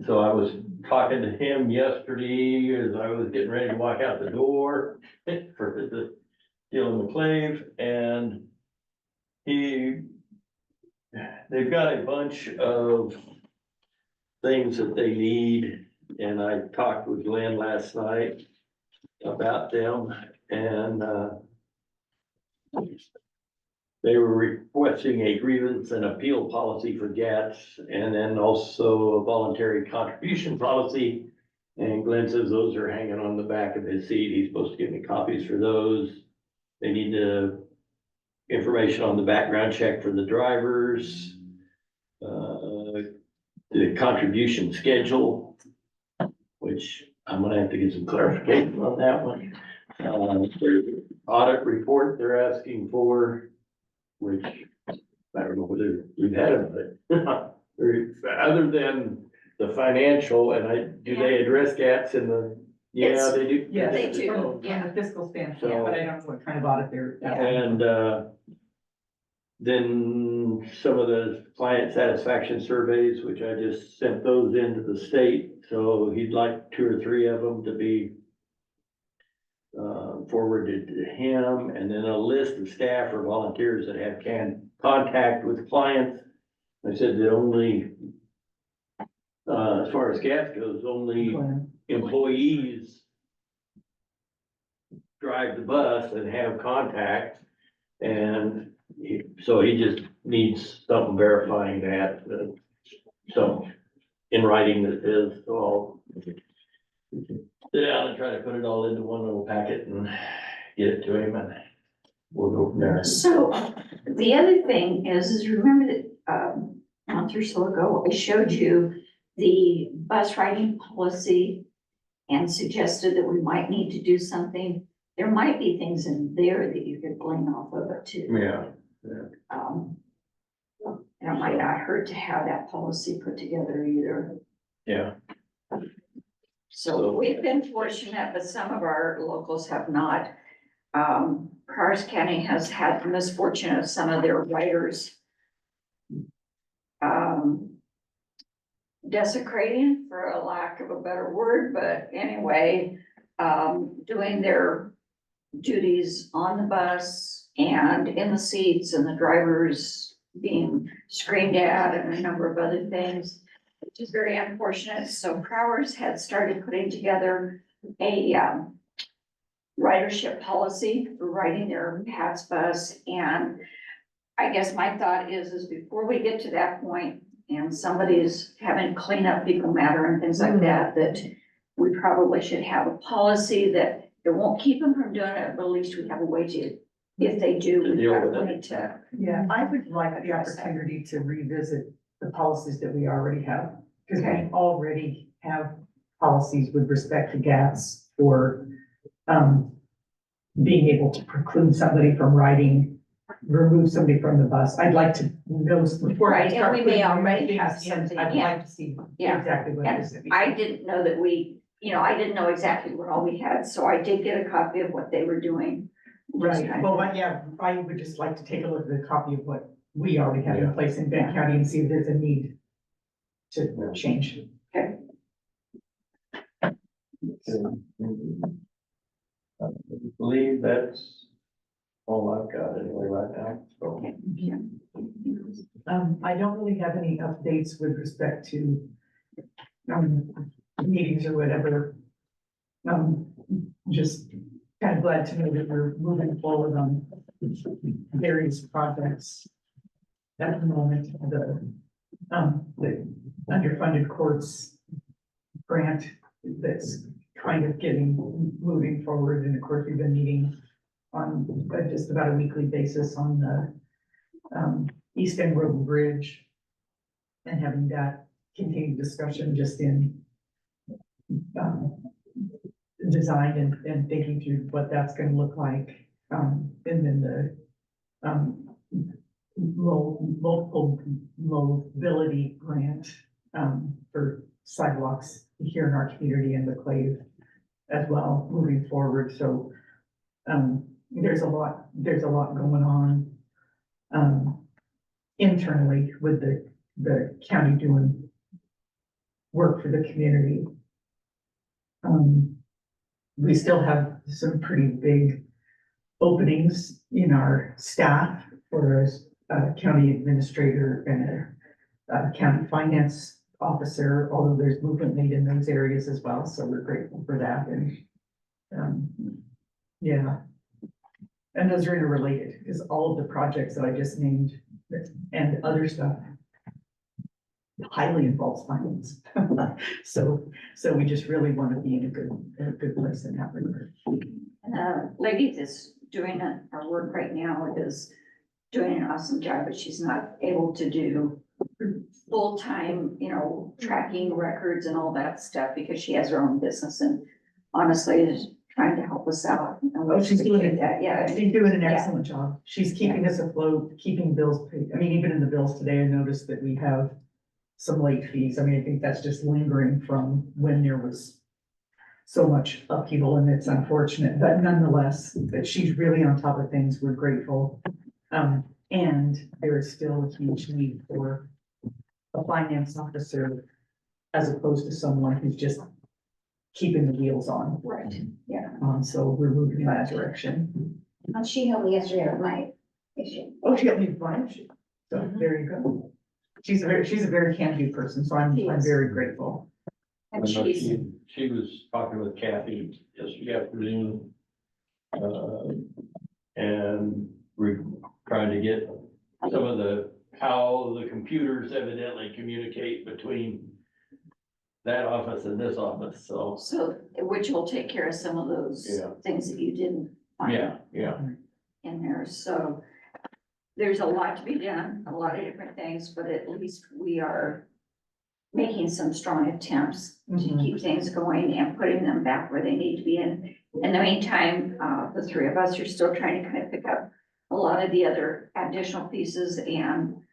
so I was talking to him yesterday as I was getting ready to walk out the door for the deal in McClave, and they've got a bunch of things that they need, and I talked with Glenn last night about them, and, they were requesting a grievance and appeal policy for GATS, and then also a voluntary contribution policy. And Glenn says those are hanging on the back of his seat. He's supposed to give me copies for those. They need the information on the background check for the drivers. The contribution schedule, which I'm gonna have to get some clarification on that one. Their audit report they're asking for, which I don't know whether we've had it, but other than the financial, and do they address gaps in the, yeah, It's- they do. Yes, They do, from yeah. the fiscal standpoint, So- but I don't know what kind of audit they're. And, then some of the client satisfaction surveys, which I just sent those into the state, so he'd like 2 or 3 of them to be forwarded to him, and then a list of staff or volunteers that have contact with clients. I said that only, as far as gas goes, only employees drive the bus and have contact, and so he just needs something verifying that, so in writing that is, so I'll sit down and try to put it all into one little packet and get it to him, and we'll go from there. So the other thing is remember that, a month or so ago, I showed you the bus riding policy and suggested that we might need to do something. There might be things in there that you could glean off of it too. Yeah, And it might not hurt to have that policy put together either. yeah, So we've been fortunate, but some of our locals have not. Carrs County has had the misfortune of some of their riders desecrating, for a lack of a better word, but anyway, doing their duties on the bus and in the seats, and the drivers being screamed at and a number of other things, which is very unfortunate. So Prowers had started putting together a ridership policy for riding their PATS bus. And I guess my thought is before we get to that point and somebody's having cleanup fecal matter and things like that, that we probably should have a policy that it won't keep them from doing it, but at least we have a way to, if they do, To we've deal got with a it. way to. Yeah, I would like the opportunity to revisit the policies that we already have, because Okay. we already have policies with respect to gas for, being able to preclude somebody from riding, remove somebody from the bus. I'd like to know before I Right, and start we may putting new already have things in, something, I'd yeah. like to see Yeah. exactly what it And is. that we- I didn't know that I didn't know exactly what all we had, so I did get a copy of what they were doing. Just Right, trying well, to- yeah, I would just like to take a look at a copy of what we already have in Yeah. place in Benton County and see if there's a need to change. I believe that's all I've got anyway right now, so. Okay, yeah. I don't really have any updates with respect to, meetings or whatever. Just kind of glad to know that we're moving forward on various projects. At the moment, the underfunded courts grant that's kind of moving forward, and of course, we've been meeting on just about a weekly basis on the East End Road Bridge and having that continued discussion just in design and thinking through what that's gonna look like. And then the multiple mobility grant for sidewalks here in our community and the Clave as well, moving forward. So there's a lot going on internally with the county doing work for the community. We still have some pretty big openings in our staff for a county administrator and a county finance officer, although there's movement made in those areas as well, so we're grateful for that. And yeah, and those are interrelated because all of the projects that I just named and other stuff highly involves finance. So we just really want to be in a good place in that regard. Lady that's doing our work right now is doing an awesome job, but she's not able to do full-time, tracking records and all that stuff because she has her own business and honestly is trying to help us out. Oh, she's doing it. that, yeah. She's doing an excellent job. She's keeping us afloat, keeping bills paid. I mean, even in the bills today, I noticed that we have some late fees. I mean, I think that's just lingering from when there was so much upheaval, and it's unfortunate, but nonetheless, that she's really on top of things. We're grateful. And there is still a huge need for a finance officer as opposed to someone who's just keeping the wheels on. Right, yeah. So we're moving in that direction. She helped me yesterday with my issue. Oh, she got me a bunch. So there you go. She's a very can-do person, so I'm very grateful. And I know she's, she was talking with Kathy yesterday afternoon. And we're trying to get some of how the computers evidently communicate between that office and this office, so. which will take care of some of those Yeah. things that you didn't find Yeah. in there. So there's a lot to be done, a lot of different things, but at least we are making some strong attempts to Mhm. keep things going and putting them back where they need to be. In the meantime, the three of us are still trying to kind of pick up a lot of the other additional pieces and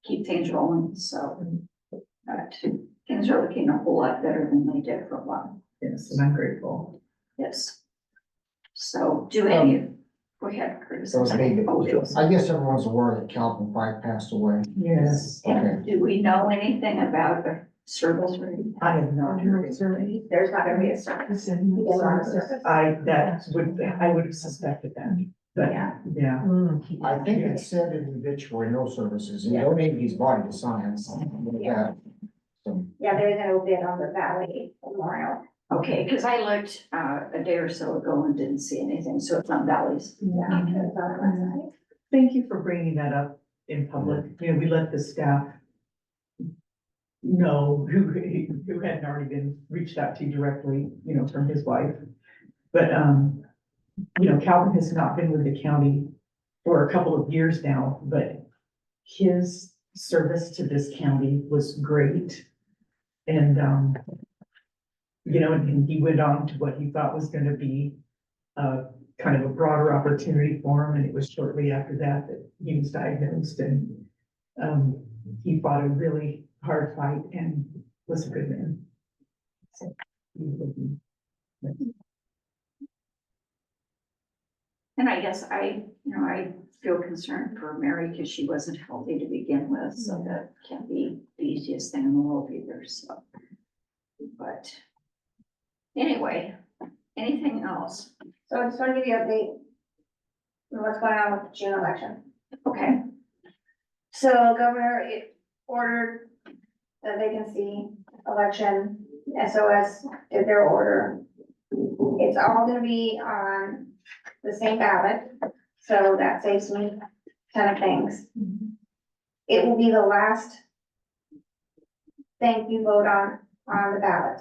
keep things rolling. So but things are looking a whole lot better than they did for a while. Yes, and I'm grateful. Yes. So go ahead, Curtis. So it's me. Oh, yes. I guess everyone's aware that Calvin Pike passed away. Yes, And do we know anything about the service or? I have not heard. There's not gonna be a service. He was on a service. I would have suspected that, but Yeah. yeah. I think it said in the obituary, no services, he donated his body to science. Yeah. So, Yeah, there's an obit on the Valley Memorial. Okay, because I looked a day or so ago and didn't see anything, so it's on Valley's. Yeah, it was on last night. Thank you for bringing that up in public. You know, we let the staff know who hadn't already been reached out to directly, from his wife. But, Calvin has not been with the county for a couple of years now, but his service to this county was great. And, and he went on to what he thought was gonna be kind of a broader opportunity for him, and it was shortly after that he was diagnosed, and he fought a really hard fight and was a good man. So, And I guess I feel concerned for Mary because she wasn't healthy to begin with, so that can't be the easiest thing in the world either, so. But Anyway, anything else? So I just want to give you an update on what's going on with the June election. Okay, So Governor ordered the vacancy election, SOS did their order. It's all gonna be on the same ballot, so that saves me a ton of things. It will be the last thing you vote on the ballot.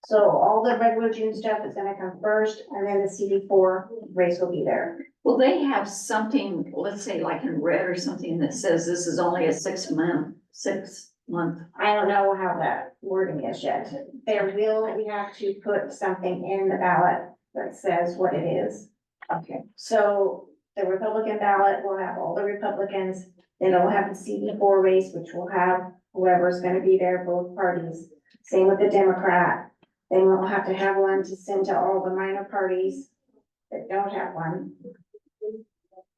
So all the regular June stuff is gonna come first, and then the CD4 race will be there. will they have something, let's say like in red or something that says this is only a 6 month? I don't know how that wording is yet. We have to put something in the ballot that says what it is. Okay, So the Republican ballot will have all the Republicans, then it'll have the CD4 race, which will have whoever's gonna be there, both parties. Same with the Democrat. Then we'll have to have one to send to all the minor parties that don't have one.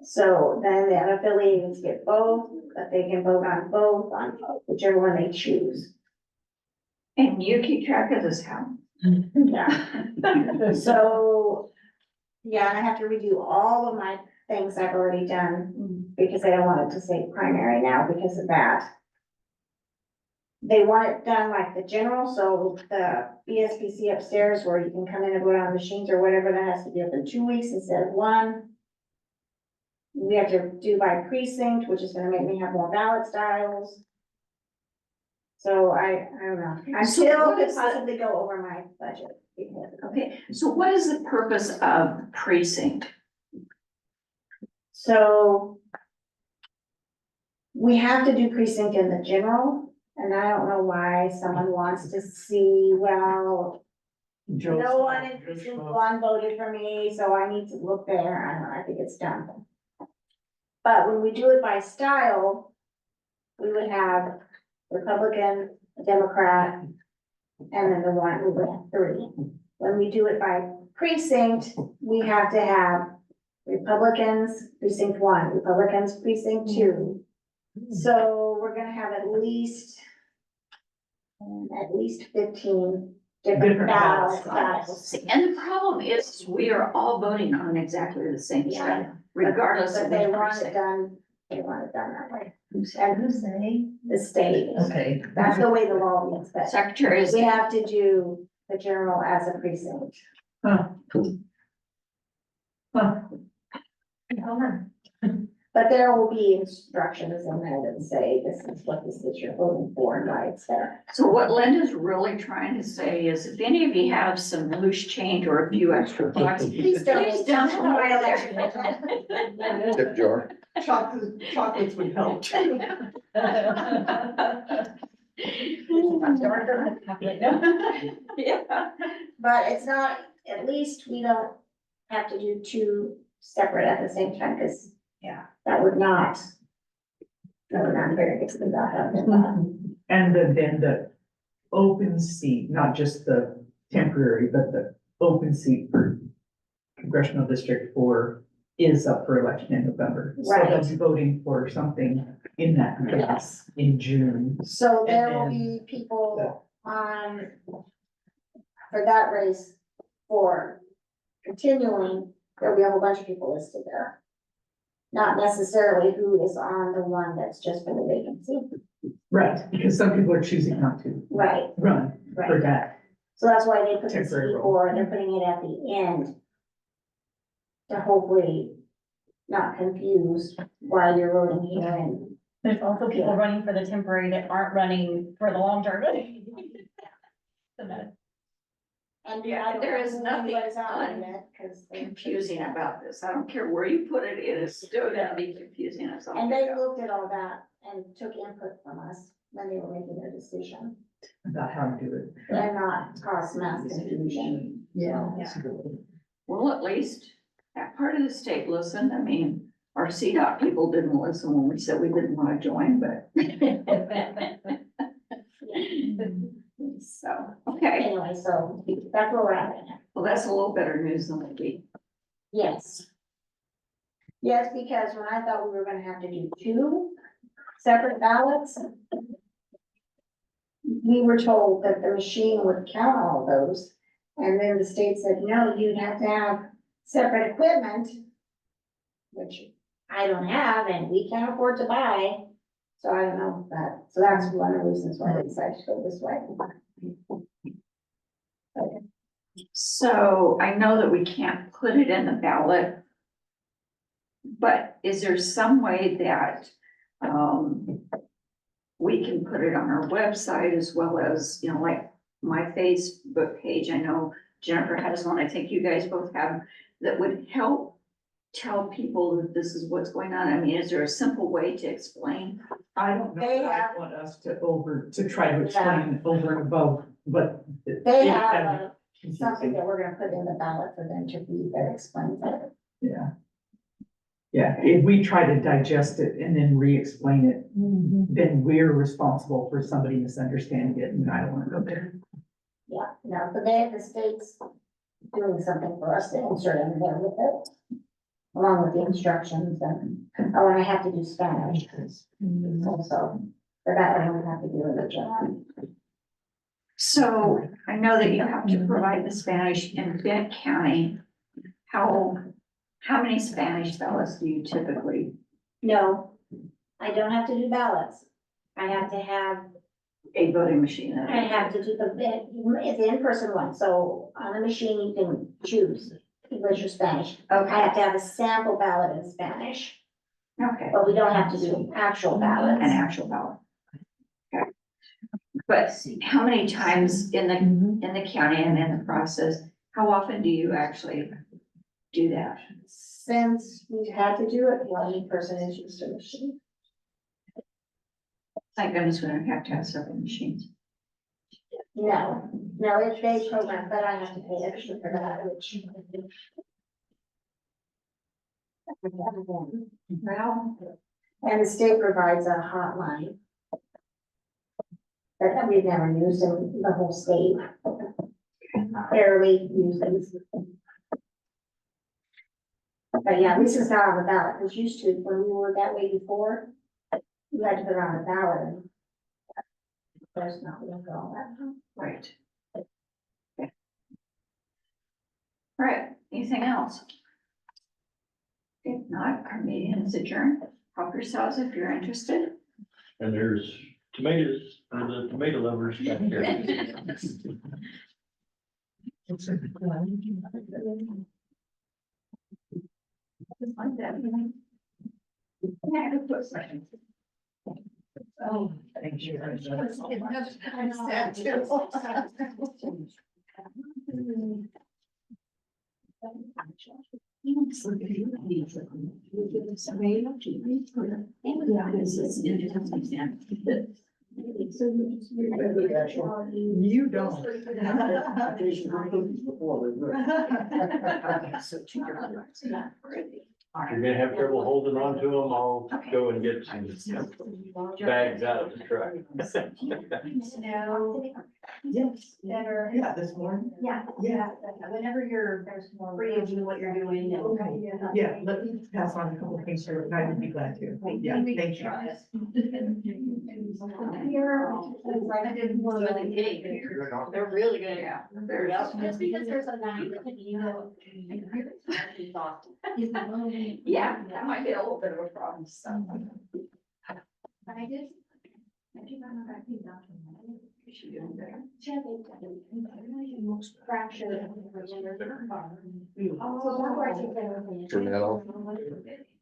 So then the unaffiliated get both, but they can vote on both, on whichever one they choose. and you keep track of this, how? Yeah. So, yeah, I have to redo all of my things I've already done, because I don't want it to say primary now because of that. They want it done like the general, so the BSPC upstairs where you can come in and vote on machines or whatever, that has to be open 2 weeks instead of 1. We have to do by precinct, which is gonna make me have more ballot styles. So I don't know, I So still what could is the- possibly go over my budget because Okay, so what is the purpose of precinct? so we have to do precinct in the general, and I don't know why someone wants to see, well, no one in precinct 1 voted for me, so I need to look there. I don't know, I think it's dumb. But when we do it by style, we would have Republican, Democrat, and then the one, we would have 3. When we do it by precinct, we have to have Republicans, precinct 1, Republicans, precinct 2. So we're gonna have at least 15 different Different ballot ballot styles. See, and the problem is, we are all voting on exactly the same stuff, regardless But of they which want it precinct. done, that way. Who's say? The state, Okay. that's the way the law means, but Secretary of we State. have to do the general as a precinct. Huh. Huh. But there will be instructions in there that say this is what this is you're voting for and why it's there. So what Linda's really trying to say is if any of you have some loose change or a few extra bucks, Please please dump them my over election. there. Tip jar. Chocolates would help. Yeah. But it's not, at least we don't have to do 2 separate at the same time, because that would not very good to the And then the open seat, not just the temporary, but the open seat for congressional district 4 is up for election in November. So they'll Right. be voting for something in that race in June. So there And will then- be people on, for that race, for continuing, there'll be a whole bunch of people listed there. Not necessarily who is on the one that's just for the vacancy. Right, because some people are choosing not to Right, run for right. that. So that's why they put the Temporary CD4, they're putting it at the end. To hopefully not confuse why you're voting here and. There's also people running for the temporary that aren't running for the long term. So that- And Yeah, I don't there know is who nothing anybody's on it, 'cause they- Confusing about this. I don't care where you put it, it is still gonna be confusing as all. And they get out. looked at all that and took input from us when they were making their decision. About how to do it. And not cause mass confusion. Yeah. Well, at least that part of the state listened. I mean, our CDOT people didn't listen when we said we didn't want to join, but. So, okay, Anyway, so that's where we're at right now. well, that's a little better news than we. Yes. Yes, because when I thought we were gonna have to do 2 separate ballots, we were told that the machine would count all those And then the state said, no, you'd have to have separate equipment, which I don't have and we can't afford to buy. So I don't know that, so that's one of the reasons why I decided to go this way. So I know that we can't put it in the ballot. But is there some way that, we can put it on our website as well as, you know, like my Facebook page? I know Jennifer has one, I think you guys both have, that would help tell people that this is what's going on. I mean, is there a simple way to explain? I don't know They if I have- want us to try to explain over and above, but. They have something that we're gonna put in the ballot for them to read that explains it. Yeah. Yeah, if we try to digest it and then re-explain it, then we're responsible for somebody misunderstanding it, and I don't wanna go there. Yeah, no, but the state's doing something for us to insert in there with it. Along with the instructions and, oh, and I have to do Spanish. Also, but that I don't have to do in the job. So I know that you have to provide the Spanish in Benton County. How many Spanish ballots do you typically? No, I don't have to do ballots. I have to have, A voting machine. I have to do it's the in-person one, so on the machine you can choose English or Spanish. I Okay, have to have a sample ballot in Spanish, okay, but we don't have to do actual ballots. an actual ballot. Okay. But how many times in the county and in the process, how often do you actually do that? Since we had to do it, one person is used to machine. Thank goodness we don't have to have several machines. No, it's they program, but I have to pay extra for that, which. Well, And the state provides a hotline. That we've never used in the whole state. Barely used it. But yeah, this is not on the ballot, because used to, when we were that way before, you had to put it on the ballot and. There's not, we don't get all that. right. Okay. All right, anything else? If not, our meeting is adjourned. Help yourselves if you're interested. And there's tomatoes, for the tomato lovers back there. Oh, Thank you. You don't. If you're gonna have trouble holding on to them, I'll go and get some bags out of the truck. Yes. Better. Yeah, this morning. Yeah, Yeah. whenever you're free of what you're doing. Yeah, let me pass on a couple of things here, and I would be glad to. Yeah, thank you. I didn't want to really get They're really good. yeah. Just because there's a nine, you know. Yeah, that might be a little bit of a problem, so. I did. Is she doing better? Fracture. So that's where I think they were. Turn that off.